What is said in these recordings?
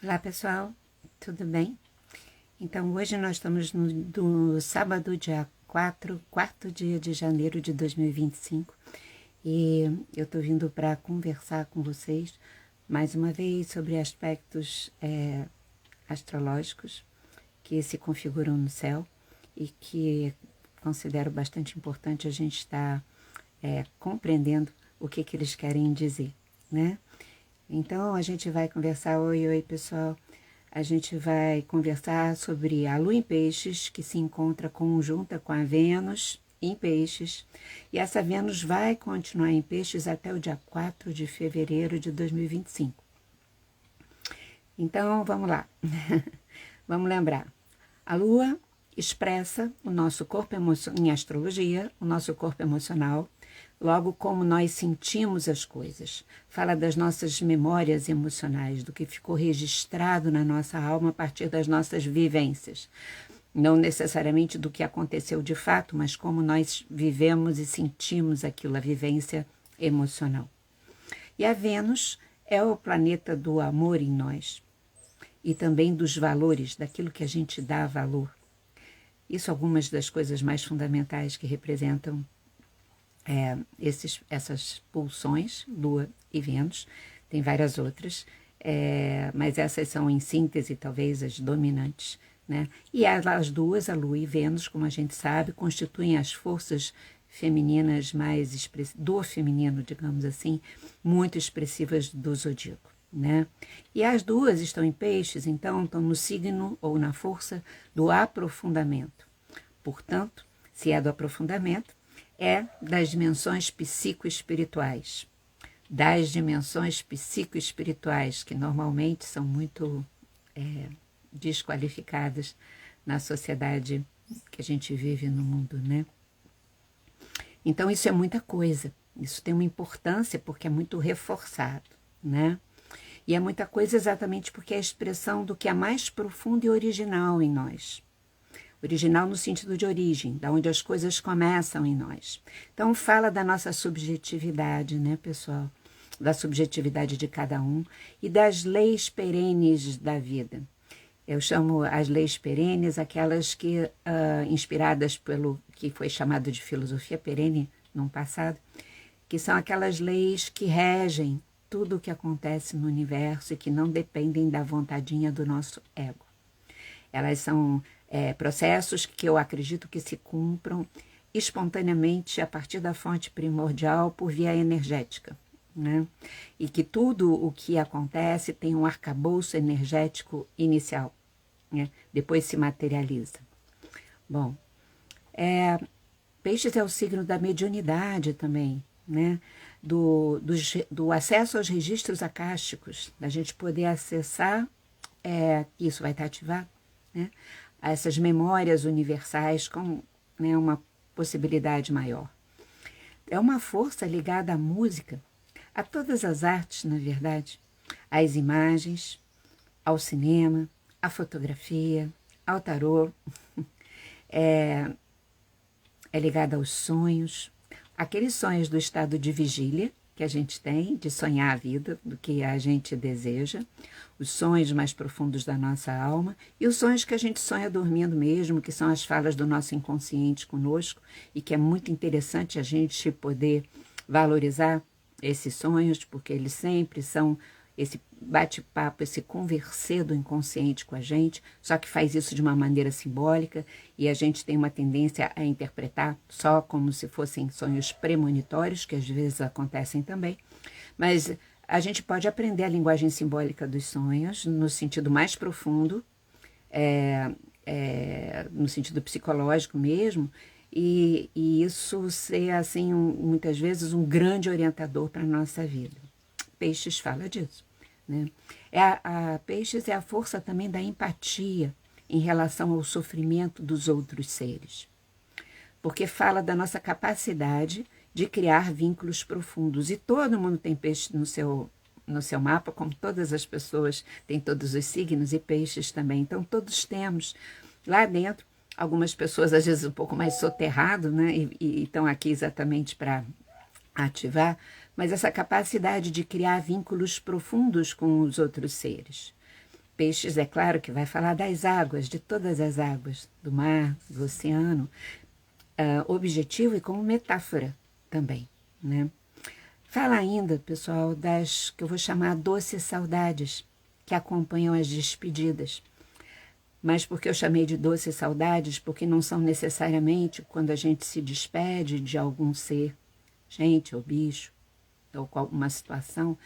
Olá pessoal, tudo bem? Então hoje nós estamos no sábado, dia 4, quarto dia de janeiro de 2025 e eu estou vindo para conversar com vocês mais uma vez sobre aspectos astrológicos que se configuram no céu e que considero bastante importante a gente estar compreendendo o que eles querem dizer, né? Então, a gente vai conversar, oi pessoal, a gente vai conversar sobre a Lua em Peixes, que se encontra conjunta com a Vênus em Peixes, e essa Vênus vai continuar em Peixes até o dia 4 de fevereiro de 2025. Então, vamos lá, vamos lembrar, a Lua expressa o nosso corpo emocional, em astrologia, o nosso corpo emocional, logo como nós sentimos as coisas. Fala das nossas memórias emocionais, do que ficou registrado na nossa alma a partir das nossas vivências. Não necessariamente do que aconteceu de fato, mas como nós vivemos e sentimos aquilo, a vivência emocional. E a Vênus é o planeta do amor em nós e também dos valores, daquilo que a gente dá valor. Isso algumas das coisas mais fundamentais que representam essas pulsões, Lua e Vênus. Tem várias outras, mas essas são em síntese talvez as dominantes, né? E as duas, a Lua e Vênus, como a gente sabe, constituem as forças femininas mais do feminino, digamos assim, muito expressivas do zodíaco, né? E as duas estão em Peixes, então estão no signo ou na força do aprofundamento. Portanto, se é do aprofundamento, é das dimensões psicoespirituais. Das dimensões psicoespirituais, que normalmente são muito desqualificadas na sociedade que a gente vive no mundo, né? Então, isso é muita coisa. Isso tem uma importância porque é muito reforçado, né? E é muita coisa exatamente porque é a expressão do que é mais profundo e original em nós. Original no sentido de origem, da onde as coisas começam em nós. Então, fala da nossa subjetividade, né, pessoal? Da subjetividade de cada um e das leis perenes da vida. Eu chamo as leis perenes aquelas que, inspiradas pelo que foi chamado de filosofia perene no passado, que são aquelas leis que regem tudo o que acontece no universo e que não dependem da vontadinha do nosso ego. Elas são processos que eu acredito que se cumpram espontaneamente a partir da fonte primordial por via energética, né? E que tudo o que acontece tem um arcabouço energético inicial, né? Depois se materializa. Bom, Peixes é o signo da mediunidade também, né? Do acesso aos registros acásticos, da gente poder acessar, isso vai estar ativado, né? A essas memórias universais com, né, uma possibilidade maior. É uma força ligada à música, a todas as artes, na verdade, às imagens, ao cinema, à fotografia, ao tarô, é ligada aos sonhos, aqueles sonhos do estado de vigília que a gente tem, de sonhar a vida, do que a gente deseja, os sonhos mais profundos da nossa alma e os sonhos que a gente sonha dormindo mesmo, que são as falas do nosso inconsciente conosco e que é muito interessante a gente poder valorizar esses sonhos, porque eles sempre são esse bate-papo, esse conversê do inconsciente com a gente, só que faz isso de uma maneira simbólica e a gente tem uma tendência a interpretar só como se fossem sonhos premonitórios, que às vezes acontecem também, mas a gente pode aprender a linguagem simbólica dos sonhos no sentido mais profundo, no sentido psicológico mesmo, e isso ser, assim, muitas vezes um grande orientador para a nossa vida. Peixes fala disso, né? A Peixes é a força também da empatia em relação ao sofrimento dos outros seres, porque fala da nossa capacidade de criar vínculos profundos. E todo mundo tem peixe no seu mapa, como todas as pessoas têm todos os signos e peixes também. Então, todos temos lá dentro, algumas pessoas às vezes um pouco mais soterrado, né? E estão aqui exatamente para ativar, mas essa capacidade de criar vínculos profundos com os outros seres. Peixes, é claro que vai falar das águas, de todas as águas, do mar, do oceano, objetivo e como metáfora também, né? Fala ainda, pessoal, das que eu vou chamar doces saudades, que acompanham as despedidas. Mas por que eu chamei de doces saudades? Porque não são necessariamente quando a gente se despede de algum ser, gente ou bicho, ou uma situação,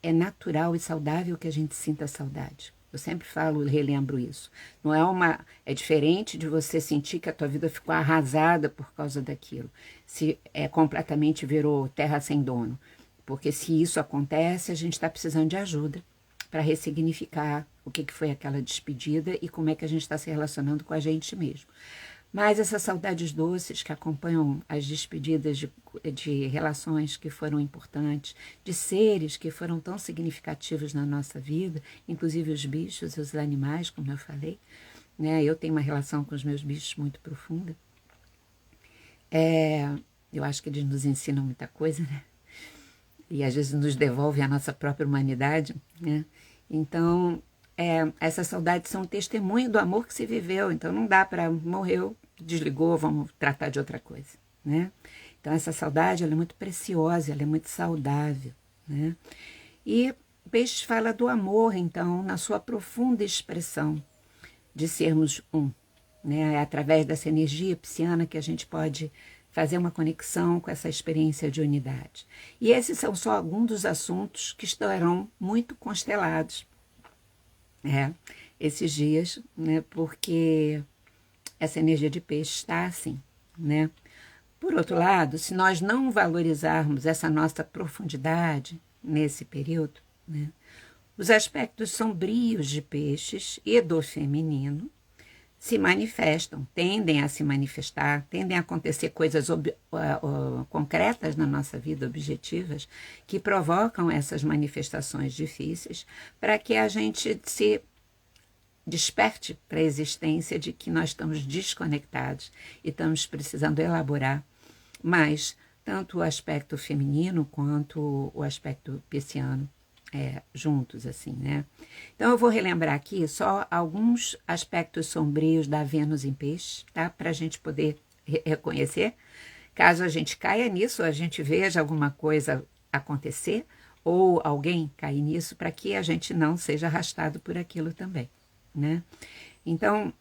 é natural e saudável que a gente sinta saudade. Eu sempre falo e relembro isso. Não é diferente de você sentir que a tua vida ficou arrasada por causa daquilo. Se completamente virou terra sem dono. Porque se isso acontece, a gente está precisando de ajuda para ressignificar o que foi aquela despedida e como é que a gente está se relacionando com a gente mesmo. Mas essas saudades doces que acompanham as despedidas de relações que foram importantes, de seres que foram tão significativos na nossa vida, inclusive os bichos e os animais, como eu falei, né? Eu tenho uma relação com os meus bichos muito profunda. Eu acho que eles nos ensinam muita coisa, né? E às vezes nos devolvem a nossa própria humanidade, né? Então, essas saudades são um testemunho do amor que se viveu. Então, não dá para morreu, desligou, vamos tratar de outra coisa, né? Então, essa saudade ela é muito preciosa, ela é muito saudável, né? E Peixes fala do amor, então, na sua profunda expressão de sermos um, né? É através dessa energia pisciana que a gente pode fazer uma conexão com essa experiência de unidade. E esses são só alguns dos assuntos que estarão muito constelados esses dias, né? Porque essa energia de peixe está assim, né? Por outro lado, se nós não valorizarmos essa nossa profundidade nesse período, né? Os aspectos sombrios de peixes e do feminino se manifestam, tendem a se manifestar, tendem a acontecer coisas concretas na nossa vida, objetivas, que provocam essas manifestações difíceis para que a gente se desperte para a existência de que nós estamos desconectados e estamos precisando elaborar mais tanto o aspecto feminino quanto o aspecto pisciano juntos, assim, né? Então, eu vou relembrar aqui só alguns aspectos sombrios da Vênus em Peixe, tá? Para a gente poder reconhecer. Caso a gente caia nisso, a gente veja alguma coisa acontecer ou alguém cair nisso, para que a gente não seja arrastado por aquilo também, né? Então,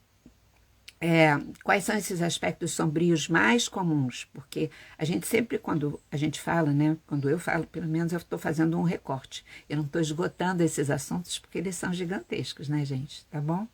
quais são esses aspectos sombrios mais comuns? Porque a gente sempre, quando a gente fala, né? Quando eu falo, pelo menos eu estou fazendo um recorte. Eu não estou esgotando esses assuntos porque eles são gigantescos, né, gente? Tá bom?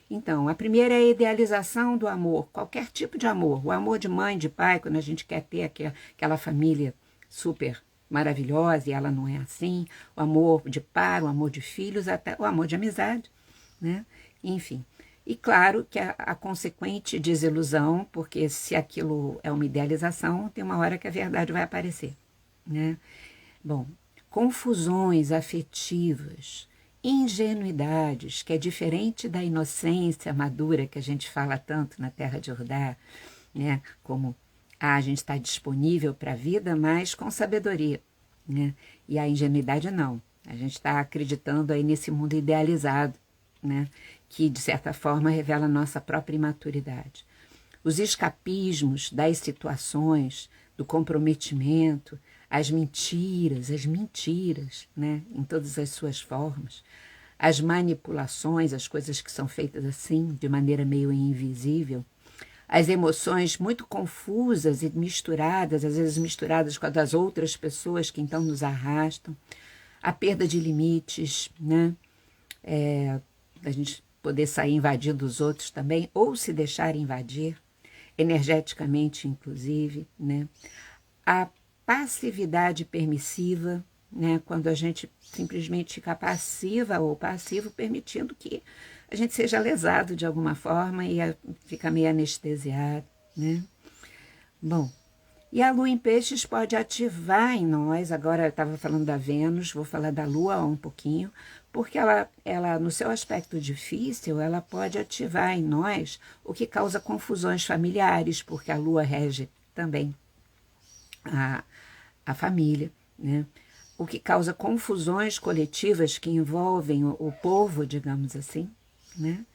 Então, a primeira é a idealização do amor, qualquer tipo de amor. O amor de mãe, de pai, quando a gente quer ter aquela família super maravilhosa e ela não é assim. O amor de par, o amor de filhos, até o amor de amizade, né? Enfim. E claro que a consequente desilusão, porque se aquilo é uma idealização, tem uma hora que a verdade vai aparecer, né? Bom, confusões afetivas, ingenuidades, que é diferente da inocência madura que a gente fala tanto na Terra de Urdá, né? Como a gente está disponível para a vida, mas com sabedoria, né? E a ingenuidade não. A gente está acreditando aí nesse mundo idealizado, né? Que, de certa forma, revela a nossa própria imaturidade. Os escapismos das situações, do comprometimento, as mentiras, né? Em todas as suas formas, as manipulações, as coisas que são feitas assim, de maneira meio invisível, as emoções muito confusas e misturadas, às vezes misturadas com as das outras pessoas que então nos arrastam, a perda de limites, né? A gente poder sair invadindo os outros também, ou se deixar invadir, energeticamente inclusive, né? A passividade permissiva, né? Quando a gente simplesmente fica passiva ou passivo, permitindo que a gente seja lesado de alguma forma e fica meio anestesiado, né? Bom, e a Lua em Peixes pode ativar em nós, agora eu estava falando da Vênus, vou falar da Lua um pouquinho, porque ela, no seu aspecto difícil, ela pode ativar em nós o que causa confusões familiares, porque a Lua rege também a família, né? o que causa confusões coletivas que envolvem o povo, digamos assim, né?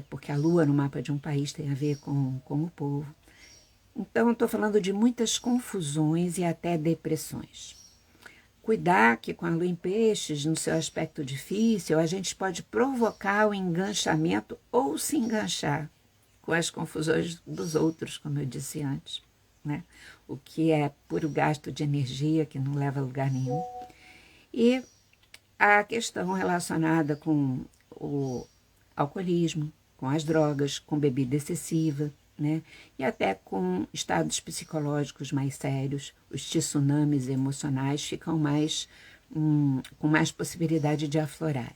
Porque a lua no mapa de um país tem a ver com o povo. Então, estou falando de muitas confusões e até depressões. Cuidar que com a lua em peixes, no seu aspecto difícil, a gente pode provocar o enganchamento ou se enganchar com as confusões dos outros, como eu disse antes, né? O que é puro gasto de energia, que não leva a lugar nenhum. E a questão relacionada com o alcoolismo, com as drogas, com bebida excessiva, né? E até com estados psicológicos mais sérios, os tsunamis emocionais ficam com mais possibilidade de aflorar.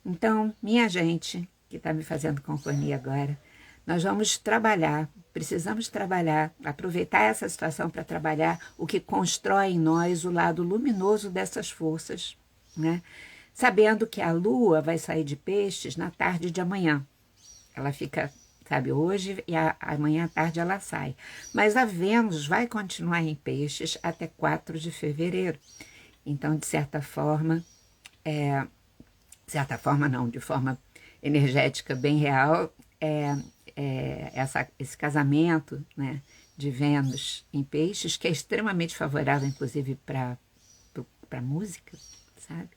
Então, minha gente, que está me fazendo companhia agora, nós vamos trabalhar, precisamos trabalhar, aproveitar essa situação para trabalhar o que constrói em nós o lado luminoso dessas forças, né? Sabendo que a lua vai sair de peixes na tarde de amanhã. Ela fica, sabe, hoje e amanhã à tarde ela sai. Mas a Vênus vai continuar em peixes até 4 de fevereiro. Então, de certa forma não, de forma energética bem real, esse casamento, né, de Vênus em peixes, que é extremamente favorável, inclusive, para a música, sabe?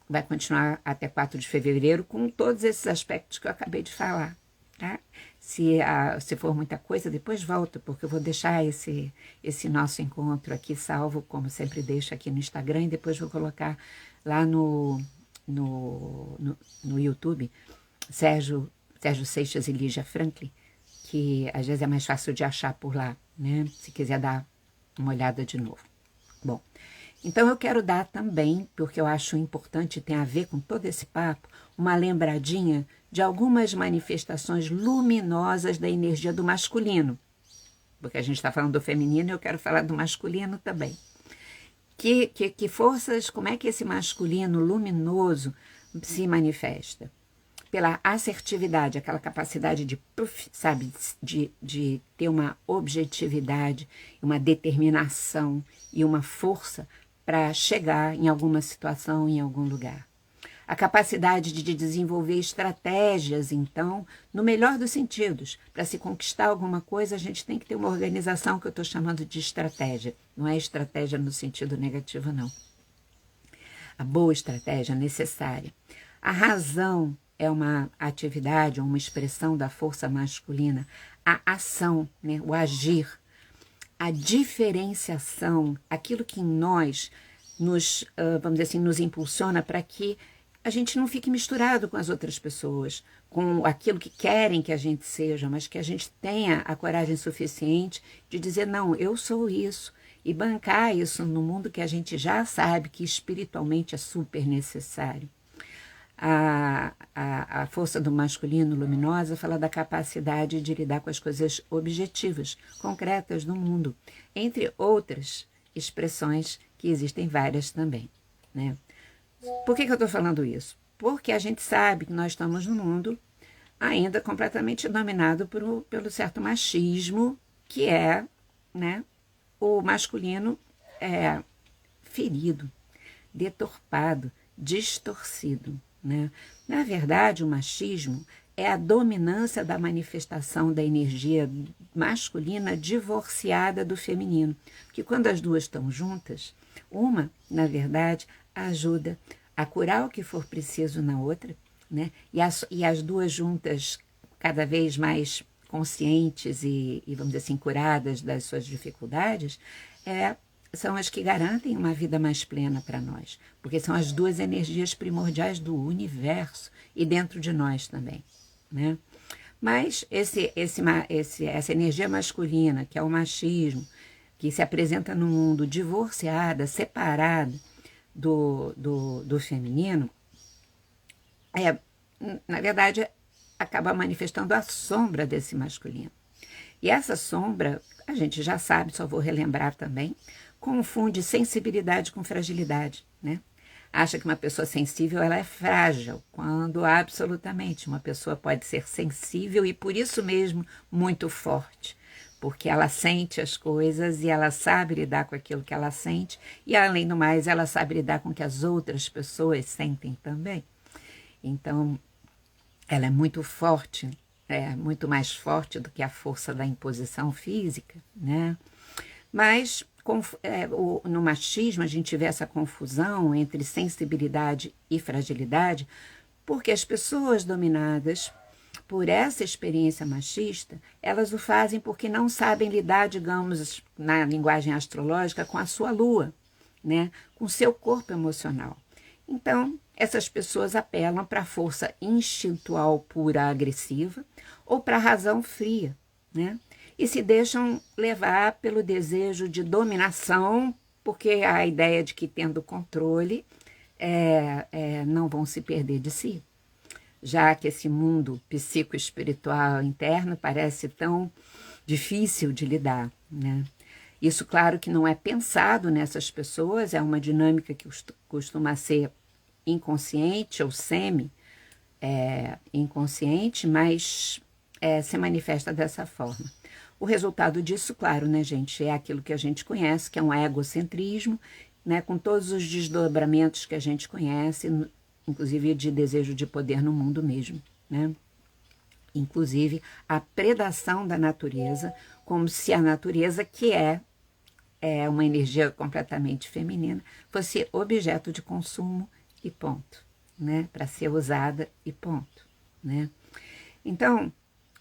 Vai continuar até 4 de fevereiro com todos esses aspectos que eu acabei de falar, tá? Se for muita coisa, depois volta, porque eu vou deixar esse nosso encontro aqui salvo, como sempre deixo aqui no Instagram, e depois vou colocar lá no YouTube, Sérgio Seixas e Lígia Franklin, que às vezes é mais fácil de achar por lá, né? Se quiser dar uma olhada de novo. Bom, então eu quero dar também, porque eu acho importante, tem a ver com todo esse papo, uma lembradinha de algumas manifestações luminosas da energia do masculino. Porque a gente está falando do feminino e eu quero falar do masculino também. Que forças, como é que esse masculino luminoso se manifesta? Pela assertividade, aquela capacidade de, sabe, de ter uma objetividade, uma determinação e uma força para chegar em alguma situação, em algum lugar. A capacidade de desenvolver estratégias, então, no melhor dos sentidos. Para se conquistar alguma coisa, a gente tem que ter uma organização que eu estou chamando de estratégia. Não é estratégia no sentido negativo, não. A boa estratégia necessária. A razão é uma atividade, uma expressão da força masculina. A ação, né? O agir. A diferenciação, aquilo que em nós nos, vamos dizer assim, nos impulsiona para que a gente não fique misturado com as outras pessoas, com aquilo que querem que a gente seja, mas que a gente tenha a coragem suficiente de dizer, não, eu sou isso, e bancar isso no mundo que a gente já sabe que espiritualmente é super necessário. A força do masculino luminosa fala da capacidade de lidar com as coisas objetivas, concretas do mundo, entre outras expressões que existem várias também, né? Por que eu estou falando isso? Porque a gente sabe que nós estamos num mundo ainda completamente dominado pelo certo machismo, que é, né, o masculino ferido, deturpado, distorcido, né? Na verdade, o machismo é a dominância da manifestação da energia masculina divorciada do feminino. Porque quando as duas estão juntas, uma, na verdade, ajuda a curar o que for preciso na outra, né? E as duas juntas, cada vez mais conscientes e, vamos dizer assim, curadas das suas dificuldades, são as que garantem uma vida mais plena para nós, porque são as duas energias primordiais do universo e dentro de nós também, né? Mas essa energia masculina, que é o machismo, que se apresenta no mundo divorciada, separada do feminino, na verdade, acaba manifestando a sombra desse masculino. E essa sombra, a gente já sabe, só vou relembrar também, confunde sensibilidade com fragilidade, né? Acha que uma pessoa sensível ela é frágil, quando absolutamente uma pessoa pode ser sensível e por isso mesmo muito forte, porque ela sente as coisas e ela sabe lidar com aquilo que ela sente, e além do mais, ela sabe lidar com o que as outras pessoas sentem também. Então, ela é muito forte, é muito mais forte do que a força da imposição física, né? Mas no machismo a gente vê essa confusão entre sensibilidade e fragilidade, porque as pessoas dominadas por essa experiência machista, elas o fazem porque não sabem lidar, digamos, na linguagem astrológica, com a sua lua, né? Com o seu corpo emocional. Então, essas pessoas apelam para a força instintual pura agressiva ou para a razão fria, né? E se deixam levar pelo desejo de dominação, porque a ideia de que tendo controle não vão se perder de si. Já que esse mundo psicoespiritual interno parece tão difícil de lidar, né? Isso, claro, que não é pensado nessas pessoas, é uma dinâmica que costuma ser inconsciente ou semi-inconsciente, mas se manifesta dessa forma. O resultado disso, claro, né, gente, é aquilo que a gente conhece, que é um egocentrismo, né, com todos os desdobramentos que a gente conhece, inclusive de desejo de poder no mundo mesmo, né? Inclusive a predação da natureza, como se a natureza, que é uma energia completamente feminina, fosse objeto de consumo e ponto, né? Para ser usada e ponto, né? Então,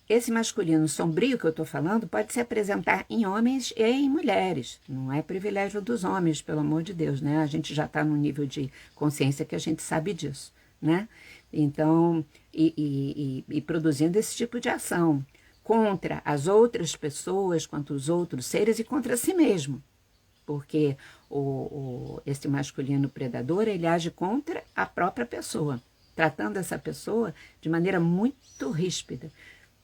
esse masculino sombrio que eu estou falando pode se apresentar em homens e em mulheres. Não é privilégio dos homens, pelo amor de Deus, né? A gente já está num nível de consciência que a gente sabe disso, né? Então, e produzindo esse tipo de ação contra as outras pessoas, contra os outros seres e contra si mesmo. Porque esse masculino predador, ele age contra a própria pessoa, tratando essa pessoa de maneira muito ríspida,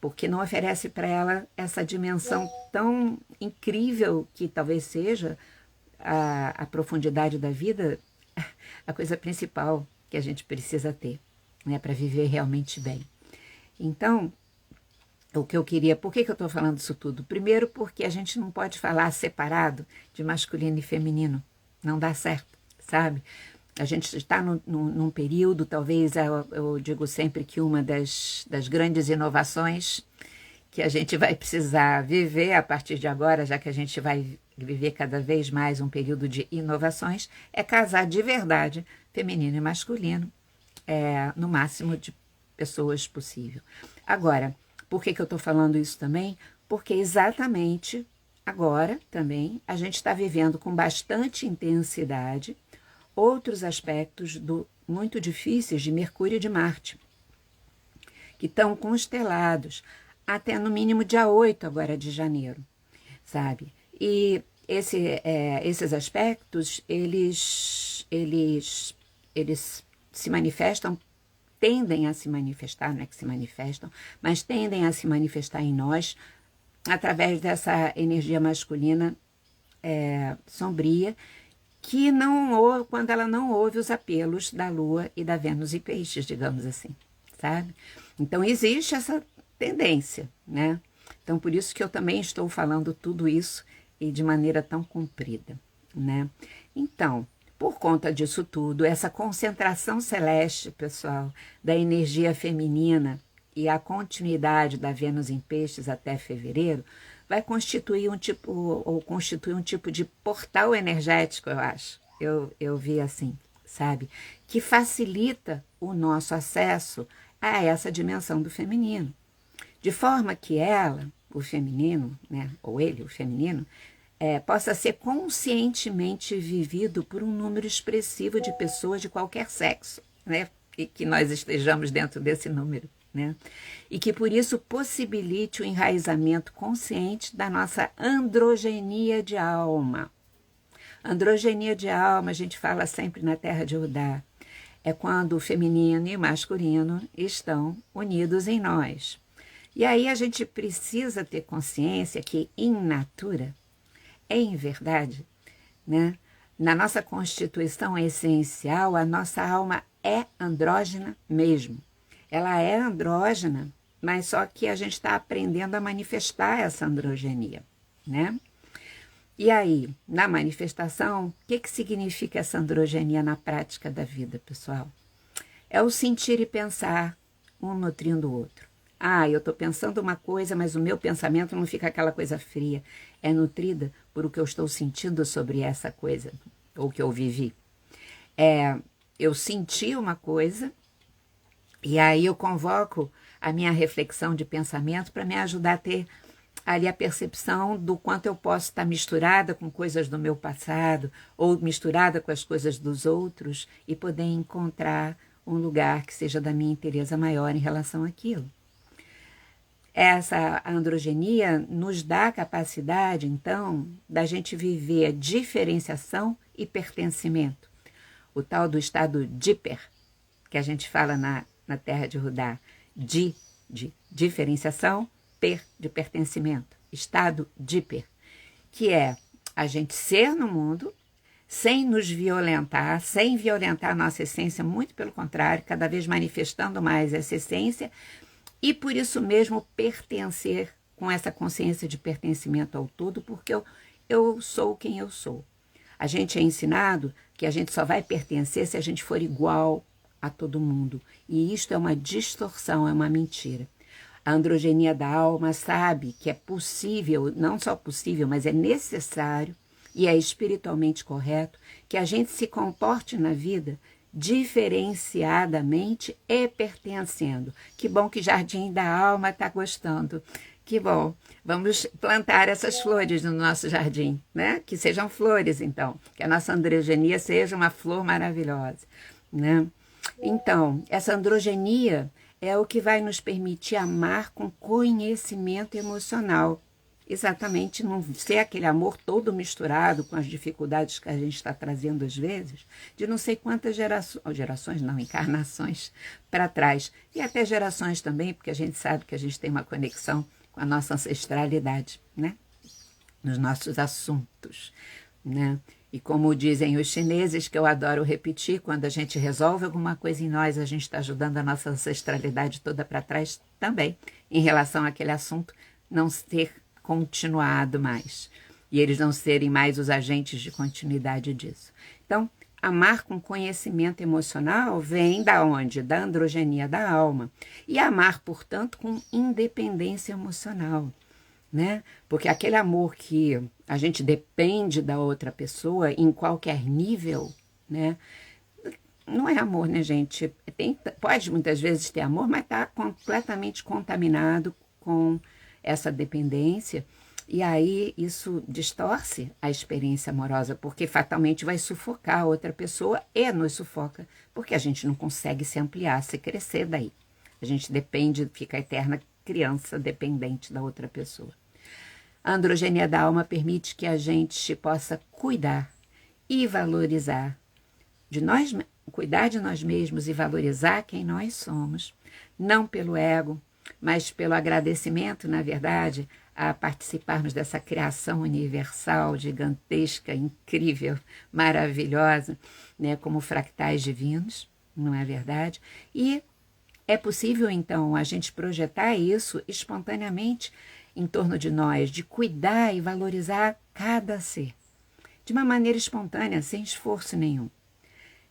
porque não oferece para ela essa dimensão tão incrível que talvez seja a profundidade da vida, a coisa principal que a gente precisa ter, né, para viver realmente bem. Então, o que eu queria, por que eu estou falando isso tudo? Primeiro, porque a gente não pode falar separado de masculino e feminino, não dá certo, sabe? A gente está num período, talvez eu digo sempre que uma das grandes inovações que a gente vai precisar viver a partir de agora, já que a gente vai viver cada vez mais um período de inovações, é casar de verdade feminino e masculino, no máximo de pessoas possível. Agora, por que eu estou falando isso também? Porque exatamente agora também a gente está vivendo com bastante intensidade outros aspectos muito difíceis de Mercúrio e de Marte, que estão constelados até no mínimo dia 8 agora de janeiro, sabe? E esses aspectos, eles se manifestam, tendem a se manifestar, não é que se manifestam, mas tendem a se manifestar em nós através dessa energia masculina sombria, que quando ela não ouve os apelos da Lua e da Vênus e Peixes, digamos assim, sabe? Então, existe essa tendência, né? Então, por isso que eu também estou falando tudo isso e de maneira tão comprida, né? Então, por conta disso tudo, essa concentração celeste, pessoal, da energia feminina e a continuidade da Vênus em Peixes até fevereiro, vai constituir um tipo de portal energético, eu acho. Eu vi assim, sabe? Que facilita o nosso acesso a essa dimensão do feminino. De forma que ela, o feminino, né, ou ele, o feminino, possa ser conscientemente vivido por um número expressivo de pessoas de qualquer sexo, né? E que nós estejamos dentro desse número, né? E que por isso possibilite o enraizamento consciente da nossa androgenia de alma. Androgenia de alma, a gente fala sempre na Terra de Udá, é quando o feminino e o masculino estão unidos em nós. E aí a gente precisa ter consciência que, in natura, em verdade, né, na nossa constituição essencial, a nossa alma é andrógena mesmo. Ela é andrógena, mas só que a gente está aprendendo a manifestar essa androgenia, né? E aí, na manifestação, o que significa essa androgenia na prática da vida, pessoal? É o sentir e pensar, um nutrindo o outro. Ah, eu estou pensando uma coisa, mas o meu pensamento não fica aquela coisa fria. É nutrida por o que eu estou sentindo sobre essa coisa, ou que eu vivi. Eu senti uma coisa, e aí eu convoco a minha reflexão de pensamento para me ajudar a ter ali a percepção do quanto eu posso estar misturada com coisas do meu passado ou misturada com as coisas dos outros e poder encontrar um lugar que seja da minha inteireza maior em relação àquilo. Essa androgenia nos dá a capacidade, então, da gente viver a diferenciação e pertencimento. O tal do estado díper, que a gente fala na terra de Rudá, de diferenciação, de pertencimento, estado díper, que é a gente ser no mundo sem nos violentar, sem violentar a nossa essência, muito pelo contrário, cada vez manifestando mais essa essência e por isso mesmo pertencer com essa consciência de pertencimento ao todo, porque eu sou quem eu sou. A gente é ensinado que a gente só vai pertencer se a gente for igual a todo mundo. E isto é uma distorção, é uma mentira. A androgenia da alma sabe que é possível, não só possível, mas é necessário e é espiritualmente correto que a gente se comporte na vida diferenciadamente e pertencendo. Que bom que Jardim da Alma está gostando. Que bom. Vamos plantar essas flores no nosso jardim, né? Que sejam flores, então. Que a nossa androgenia seja uma flor maravilhosa, né? Então, essa androgenia é o que vai nos permitir amar com conhecimento emocional. Exatamente, não ser aquele amor todo misturado com as dificuldades que a gente está trazendo às vezes, de não sei quantas encarnações para trás. E até gerações também, porque a gente sabe que a gente tem uma conexão com a nossa ancestralidade, né? Nos nossos assuntos, né? E como dizem os chineses, que eu adoro repetir, quando a gente resolve alguma coisa em nós, a gente está ajudando a nossa ancestralidade toda para trás também, em relação àquele assunto não ser continuado mais, e eles não serem mais os agentes de continuidade disso. Então, amar com conhecimento emocional vem da onde? Da androgenia da alma. E amar, portanto, com independência emocional, né? Porque aquele amor que a gente depende da outra pessoa em qualquer nível, né? Não é amor, né, gente? Pode muitas vezes ter amor, mas está completamente contaminado com essa dependência, e aí isso distorce a experiência amorosa, porque fatalmente vai sufocar a outra pessoa e nos sufoca, porque a gente não consegue se ampliar, se crescer daí. A gente depende, fica a eterna criança dependente da outra pessoa. A androgenia da alma permite que a gente possa cuidar e valorizar de nós, cuidar de nós mesmos e valorizar quem nós somos, não pelo ego, mas pelo agradecimento, na verdade, a participarmos dessa criação universal, gigantesca, incrível, maravilhosa, né, como fractais divinos, não é verdade? E é possível, então, a gente projetar isso espontaneamente em torno de nós, de cuidar e valorizar cada ser, de uma maneira espontânea, sem esforço nenhum.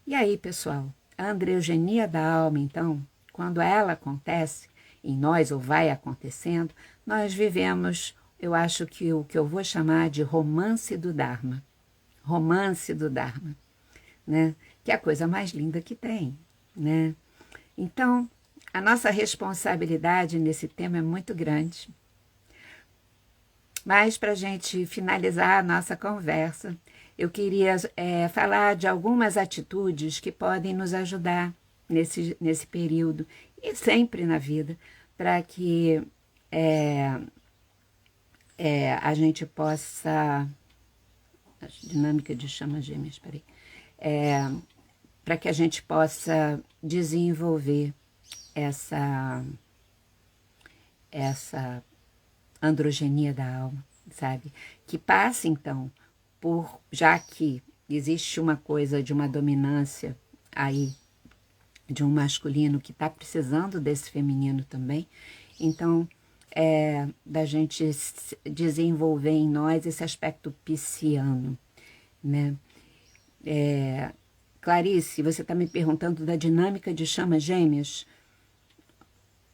E aí, pessoal, a androgenia da alma, então, quando ela acontece em nós ou vai acontecendo, nós vivemos, eu acho que o que eu vou chamar de romance do Dharma. Romance do Dharma, né? Que é a coisa mais linda que tem, né? Então, a nossa responsabilidade nesse tema é muito grande. Mas, para a gente finalizar a nossa conversa, eu queria falar de algumas atitudes que podem nos ajudar nesse período e sempre na vida, para que a gente possa... A dinâmica de chama gêmeas, peraí. Para que a gente possa desenvolver essa androgenia da alma, sabe? Que passa, então, por... Já que existe uma coisa de uma dominância aí, de um masculino que está precisando desse feminino também, então da gente desenvolver em nós esse aspecto pisciano, né? Clarice, você está me perguntando da dinâmica de chamas gêmeas.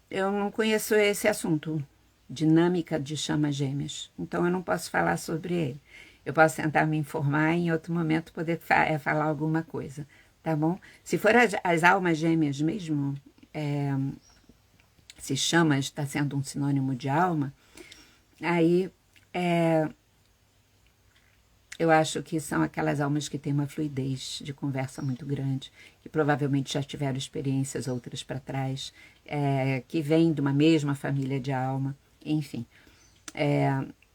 Eu não conheço esse assunto, dinâmica de chamas gêmeas, então eu não posso falar sobre ele. Eu posso tentar me informar e em outro momento poder falar alguma coisa, tá bom? Se for as almas gêmeas mesmo, se chamas está sendo um sinônimo de alma, aí eu acho que são aquelas almas que têm uma fluidez de conversa muito grande, que provavelmente já tiveram experiências outras para trás, que vêm de uma mesma família de alma, enfim,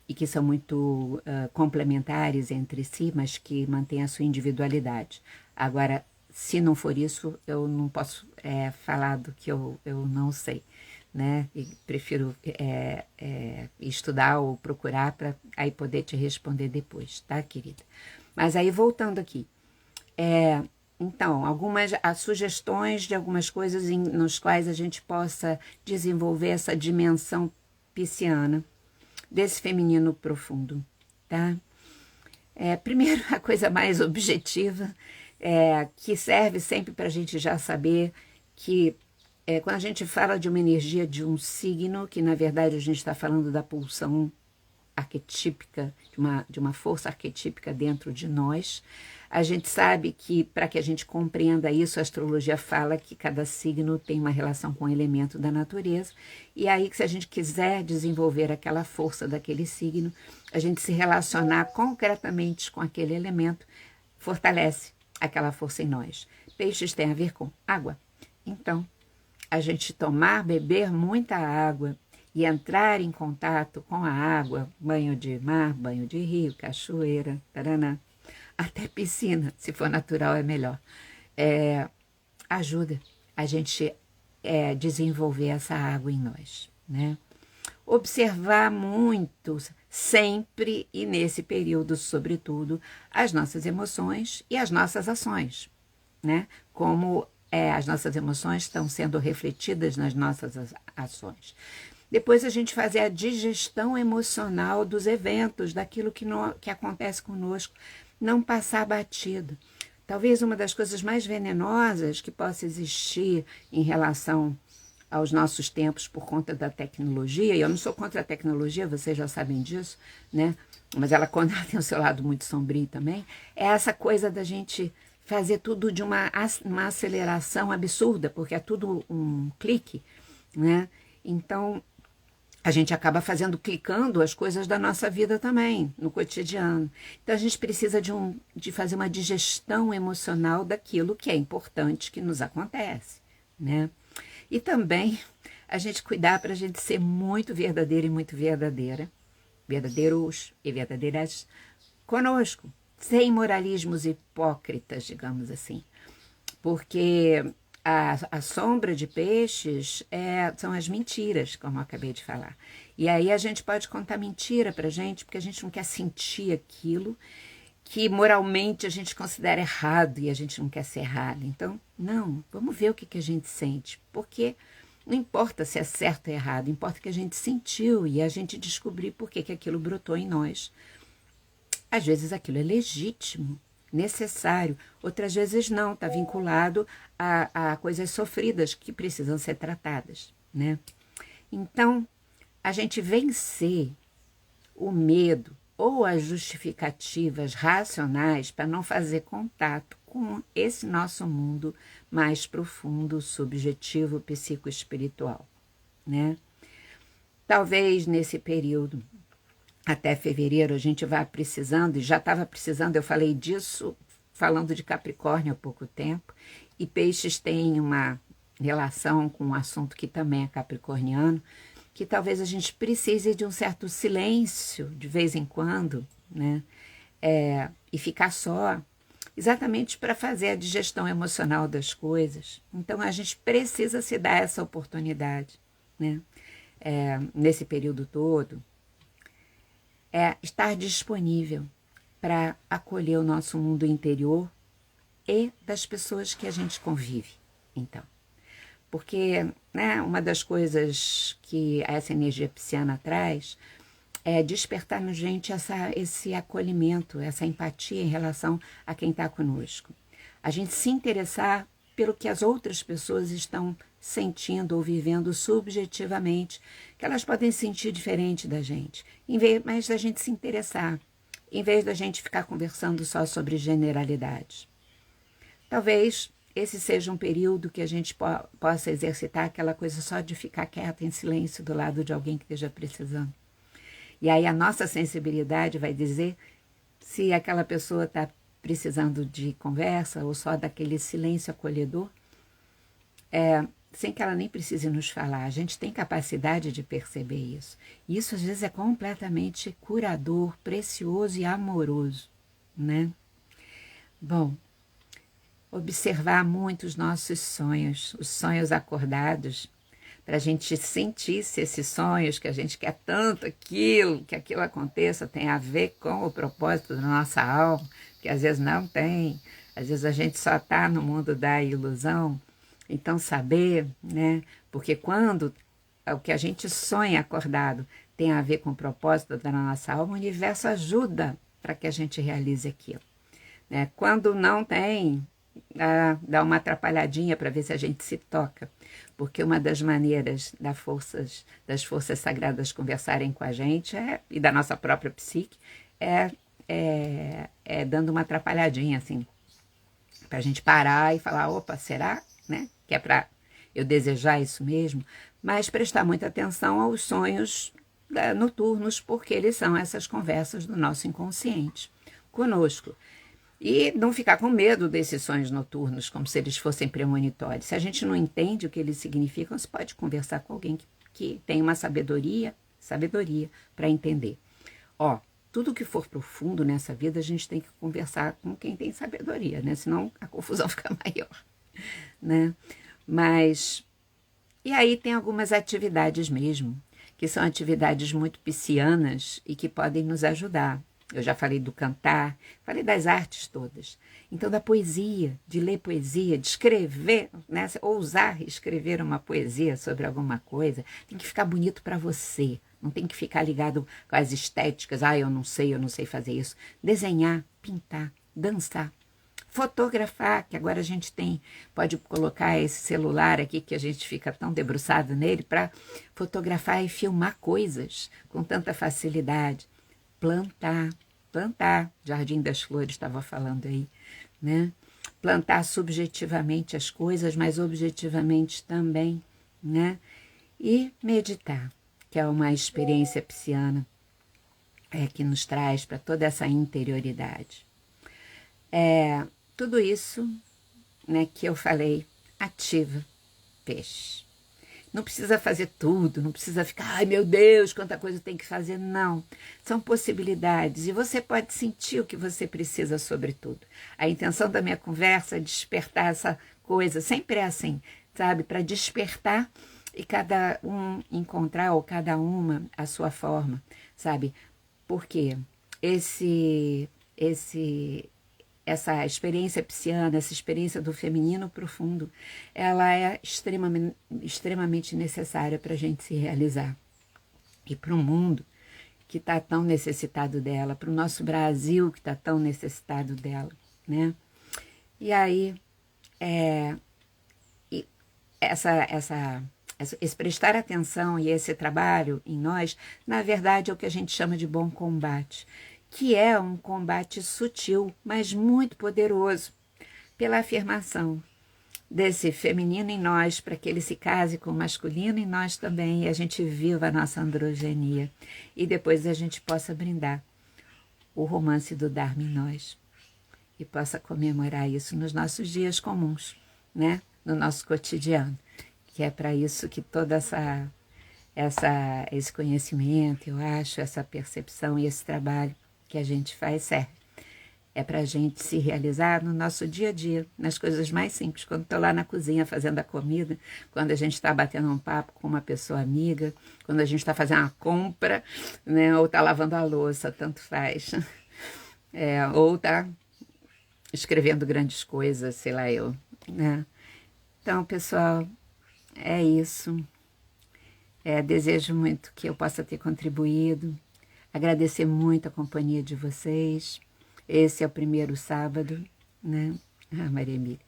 e que são muito complementares entre si, mas que mantêm a sua individualidade. Agora, se não for isso, eu não posso falar do que eu não sei, né? E prefiro estudar ou procurar para aí poder te responder depois, tá, querida? Mas aí, voltando aqui, então, algumas as sugestões de algumas coisas nos quais a gente possa desenvolver essa dimensão pisciana, desse feminino profundo, tá? Primeiro, a coisa mais objetiva, que serve sempre para a gente já saber que quando a gente fala de uma energia de um signo, que na verdade a gente está falando da pulsão arquetípica, de uma força arquetípica dentro de nós, a gente sabe que, para que a gente compreenda isso, a astrologia fala que cada signo tem uma relação com um elemento da natureza, e aí que se a gente quiser desenvolver aquela força daquele signo, a gente se relacionar concretamente com aquele elemento, fortalece aquela força em nós. Peixes tem a ver com água. Então, a gente beber muita água e entrar em contato com a água, banho de mar, banho de rio, cachoeira, taraná, até piscina, se for natural é melhor, ajuda a gente desenvolver essa água em nós, né? Observar muito, sempre e nesse período, sobretudo, as nossas emoções e as nossas ações, né? Como as nossas emoções estão sendo refletidas nas nossas ações. Depois a gente fazer a digestão emocional dos eventos, daquilo que acontece conosco, não passar batido. Talvez uma das coisas mais venenosas que possa existir em relação aos nossos tempos por conta da tecnologia, e eu não sou contra a tecnologia, vocês já sabem disso, né? Mas ela, quando ela tem o seu lado muito sombrio também, é essa coisa da gente fazer tudo de uma aceleração absurda, porque é tudo um clique, né? Então, a gente acaba clicando as coisas da nossa vida também, no cotidiano. Então, a gente precisa de fazer uma digestão emocional daquilo que é importante que nos acontece, né? E também a gente cuidar para a gente ser muito verdadeiro e muito verdadeira, verdadeiros e verdadeiras conosco, sem moralismos hipócritas, digamos assim. Porque a sombra de peixes são as mentiras, como eu acabei de falar. E aí a gente pode contar mentira para a gente, porque a gente não quer sentir aquilo que moralmente a gente considera errado e a gente não quer ser errado. Então, não, vamos ver o que a gente sente, porque não importa se é certo ou errado, importa que a gente sentiu e a gente descobrir por que aquilo brotou em nós. Às vezes aquilo é legítimo, necessário, outras vezes não, está vinculado a coisas sofridas que precisam ser tratadas, né? Então, a gente vencer o medo ou as justificativas racionais para não fazer contato com esse nosso mundo mais profundo, subjetivo, psicoespiritual, né? Talvez nesse período, até fevereiro, a gente vá precisando, e já estava precisando, eu falei disso falando de Capricórnio há pouco tempo, e Peixes tem uma relação com um assunto que também é capricorniano, que talvez a gente precise de um certo silêncio de vez em quando, né? E ficar só, exatamente para fazer a digestão emocional das coisas. Então, a gente precisa se dar essa oportunidade, né? Nesse período todo, estar disponível para acolher o nosso mundo interior e das pessoas que a gente convive, então. Porque, né, uma das coisas que essa energia pisciana traz é despertar na gente esse acolhimento, essa empatia em relação a quem está conosco. A gente se interessar pelo que as outras pessoas estão sentindo ou vivendo subjetivamente, que elas podem sentir diferente da gente, mas da gente se interessar, em vez da gente ficar conversando só sobre generalidades. Talvez esse seja um período que a gente possa exercitar aquela coisa só de ficar quieta em silêncio do lado de alguém que esteja precisando. E aí a nossa sensibilidade vai dizer se aquela pessoa está precisando de conversa ou só daquele silêncio acolhedor, sem que ela nem precise nos falar. A gente tem capacidade de perceber isso. E isso às vezes é completamente curador, precioso e amoroso, né? Bom, observar muito os nossos sonhos, os sonhos acordados, para a gente sentir se esses sonhos que a gente quer tanto aquilo, que aquilo aconteça, tem a ver com o propósito da nossa alma, que às vezes não tem, às vezes a gente só está no mundo da ilusão. Então saber, né? Porque quando o que a gente sonha acordado tem a ver com o propósito da nossa alma, o universo ajuda para que a gente realize aquilo, né? Quando não tem, dá uma atrapalhadinha para ver se a gente se toca, porque uma das maneiras das forças sagradas conversarem com a gente e da nossa própria psique é dando uma atrapalhadinha, assim, para a gente parar e falar, opa, será? Né? Que é para eu desejar isso mesmo, mas prestar muita atenção aos sonhos noturnos, porque eles são essas conversas do nosso inconsciente conosco. E não ficar com medo desses sonhos noturnos, como se eles fossem premonitórios. Se a gente não entende o que eles significam, você pode conversar com alguém que tem uma sabedoria para entender. Ó, tudo que for profundo nessa vida, a gente tem que conversar com quem tem sabedoria, né? Senão a confusão fica maior, né? Mas, e aí tem algumas atividades mesmo, que são atividades muito piscianas e que podem nos ajudar. Eu já falei do cantar, falei das artes todas. Então, da poesia, de ler poesia, de escrever, né? Ousar escrever uma poesia sobre alguma coisa, tem que ficar bonito para você. Não tem que ficar ligado com as estéticas. Eu não sei fazer isso. Desenhar, pintar, dançar, fotografar, que agora a gente pode colocar esse celular aqui que a gente fica tão debruçado nele para fotografar e filmar coisas com tanta facilidade. Plantar, Jardim das Flores estava falando aí, né? Plantar subjetivamente as coisas, mas objetivamente também, né? E meditar, que é uma experiência pisciana que nos traz para toda essa interioridade. Tudo isso, né, que eu falei, ativa peixe. Não precisa fazer tudo, não precisa ficar, ai meu Deus, quanta coisa tem que fazer, não. São possibilidades e você pode sentir o que você precisa sobre tudo. A intenção da minha conversa é despertar essa coisa, sempre é assim, sabe? Para despertar e cada um encontrar, ou cada uma, a sua forma, sabe? Porque essa experiência pisciana, essa experiência do feminino profundo, ela é extremamente necessária para a gente se realizar. E para o mundo que está tão necessitado dela, para o nosso Brasil que está tão necessitado dela, né? E aí, esse prestar atenção e esse trabalho em nós, na verdade, é o que a gente chama de bom combate, que é um combate sutil, mas muito poderoso, pela afirmação desse feminino em nós, para que ele se case com o masculino em nós também, e a gente viva a nossa androgenia, e depois a gente possa brindar o romance do Dharma em nós, e possa comemorar isso nos nossos dias comuns, né? No nosso cotidiano, que é para isso que toda esse conhecimento, eu acho, essa percepção e esse trabalho que a gente faz serve. É para a gente se realizar no nosso dia a dia, nas coisas mais simples. Quando estou lá na cozinha fazendo a comida, quando a gente está batendo um papo com uma pessoa amiga, quando a gente está fazendo uma compra, né, ou está lavando a louça, tanto faz. Ou está escrevendo grandes coisas, sei lá eu. Né? Então, pessoal, é isso. Desejo muito que eu possa ter contribuído. Agradecer muito a companhia de vocês. Esse é o primeiro sábado, né? Ah, Maria Emília.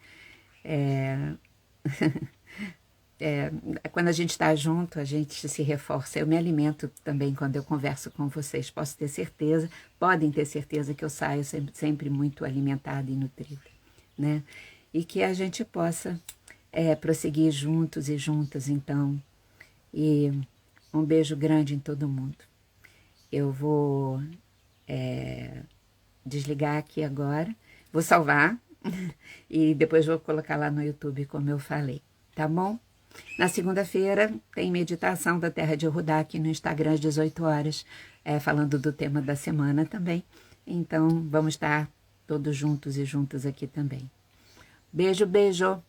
Quando a gente está junto, a gente se reforça. Eu me alimento também quando eu converso com vocês. Posso ter certeza, podem ter certeza que eu saio sempre muito alimentada e nutrida, né? E que a gente possa prosseguir juntos e juntas, então. E um beijo grande em todo mundo. Eu vou desligar aqui agora, vou salvar e depois vou colocar lá no YouTube, como eu falei, tá bom? Na segunda-feira tem meditação da Terra de Rudá aqui no Instagram às 18 horas, falando do tema da semana também. Então, vamos estar todos juntos e juntas aqui também. Beijo, beijo!